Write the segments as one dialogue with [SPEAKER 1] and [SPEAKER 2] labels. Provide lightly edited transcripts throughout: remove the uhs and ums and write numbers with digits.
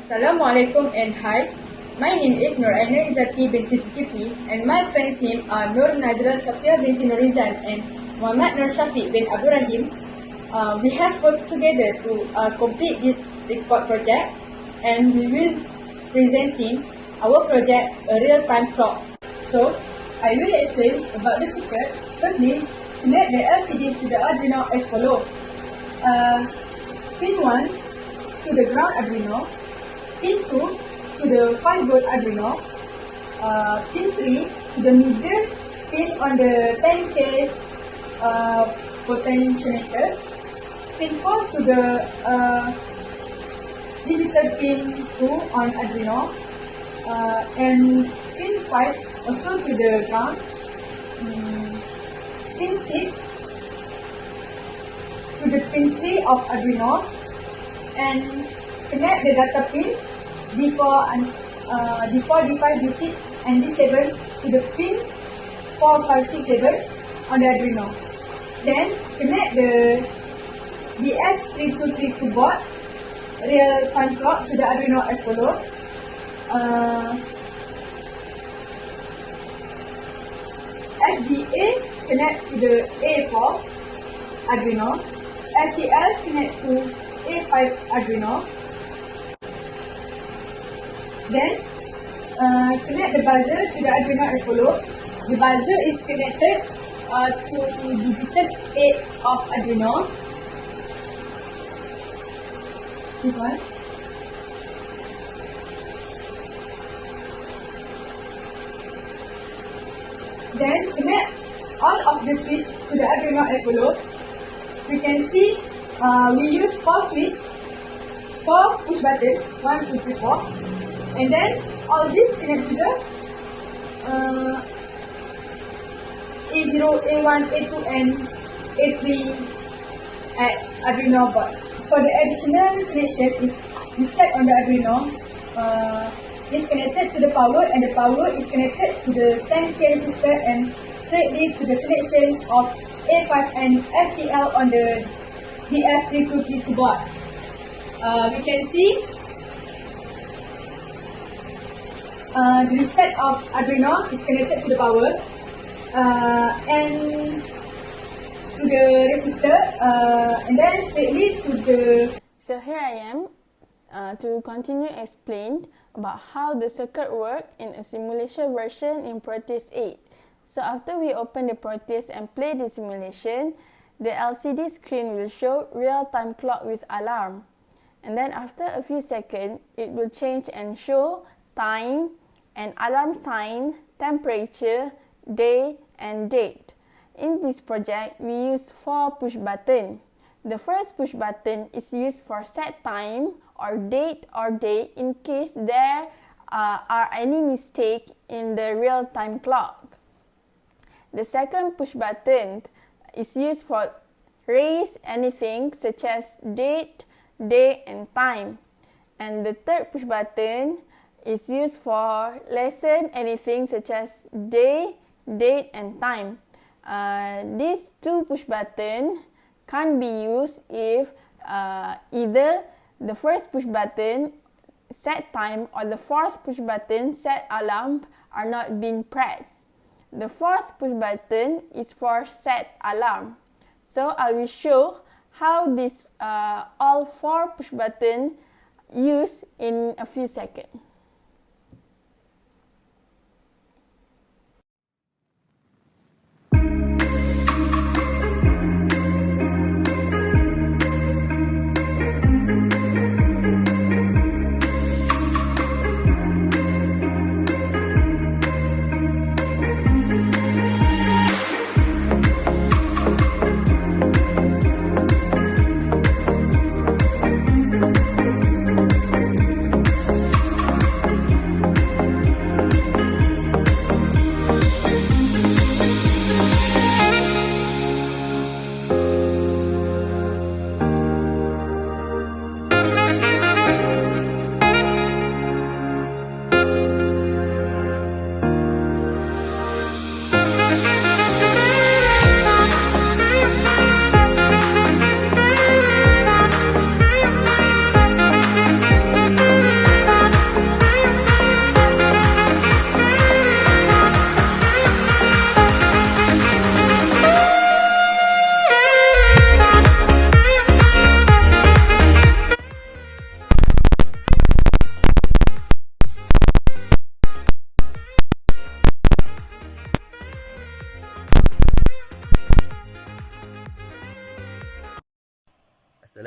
[SPEAKER 1] Assalamualaikum and hi. My name is Izzati Binti Zulkifli and my friends' name are Najlaa, Saffiya Binti Norizan and Syafiq bin Rahim. We have worked together to complete this report project, and we will presenting our project a real-time clock. So, I will explain about the circuit. Firstly, connect the LCD to the Arduino as follows. Pin 1 to the ground Arduino, pin 2 to the 5V Arduino, pin 3 to the middle pin on the 10K potentiometer, pin 4 to the digital pin 2 on Arduino, and pin 5 also to the ground, pin 6 to the pin 3 of Arduino, and connect the data pins D4, D5, D6 and D7 to the pin 4, 5, 6, 7 on the Arduino. Then connect the DS3232 board real-time clock to the Arduino as follows. SDA connect to the A4 Arduino, SCL connect to A5 Arduino. Then connect the buzzer to the Arduino as follows. The buzzer is connected to digital 8 of Arduino. This one. Then connect all of the switch to the Arduino as follows. We can see we use 4 switch, 4 push buttons, 1, 2, 3, 4. And then all this connect to the A0, A1, A2 and A3 at Arduino board. For the additional connection is set on the Arduino. Is connected to the power, and the power is connected to the 10K resistor and straightly to the connection of A5 and SCL on the DS3232 board. We can see the reset of Arduino is connected to the power and to the resistor, and then straightly to the.
[SPEAKER 2] So here I am to continue explain about how the circuit works in a simulation version in Proteus 8. So after we open the Proteus and play the simulation, the LCD screen will show real-time clock with alarm. And then after a few seconds, it will change and show time and alarm sign, temperature, day and date. In this project, we use 4 push buttons. The first push button is used for set time or date or day in case there are any mistake in the real-time clock. The second push button is used for raise anything such as date, day and time. And the third push button is used for lessen anything such as day, date and time. These 2 push buttons can't be used if either the first push button set time or the fourth push button set alarm are not being pressed. The fourth push button is for set alarm. So I will show how this all 4 push buttons use in a few seconds.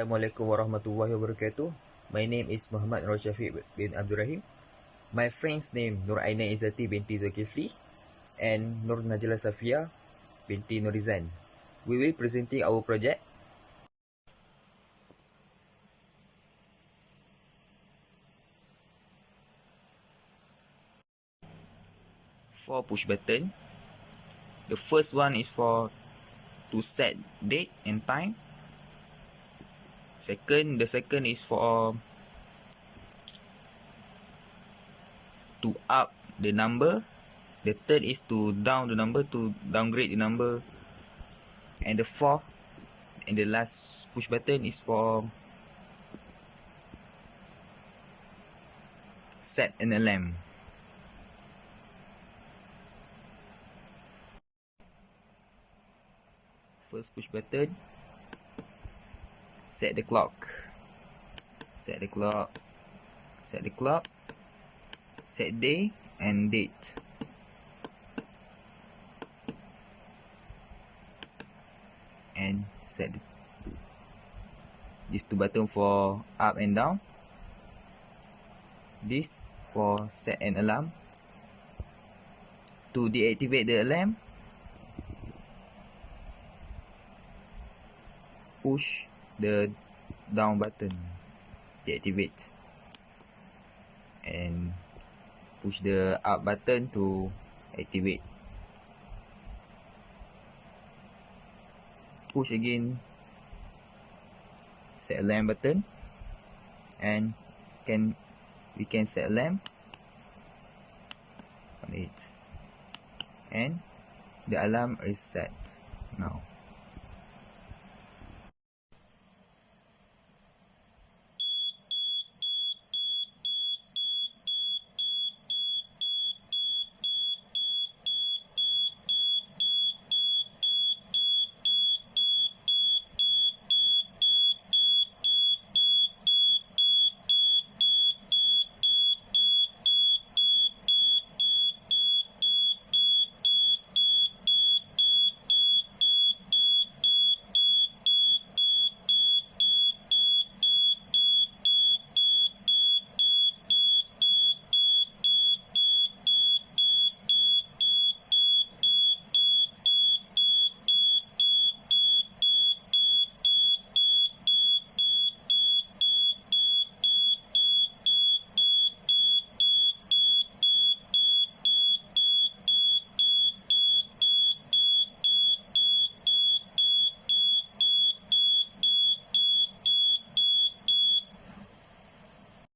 [SPEAKER 3] Assalamualaikum warahmatullahi wabarakatuh. My name is Muhammad Syafiq bin Rahim. My friend's name Ainaa Izzati Binti Zulkifli and Najlaa Saffiya Binti Norizan. We will presenting our project. For push button, the first one is for to set date and time. The second is for to up the number. The third is to down the number, to downgrade the number. And the fourth and the last push button is for set an alarm. First push button, set the clock. Set the clock. Set the clock. Set day and date. And set these two buttons for up and down. This for set an alarm. To deactivate the alarm, push the down button, deactivate, and push the up button to activate. Push again set alarm button, and we can set alarm on it, and the alarm is set now.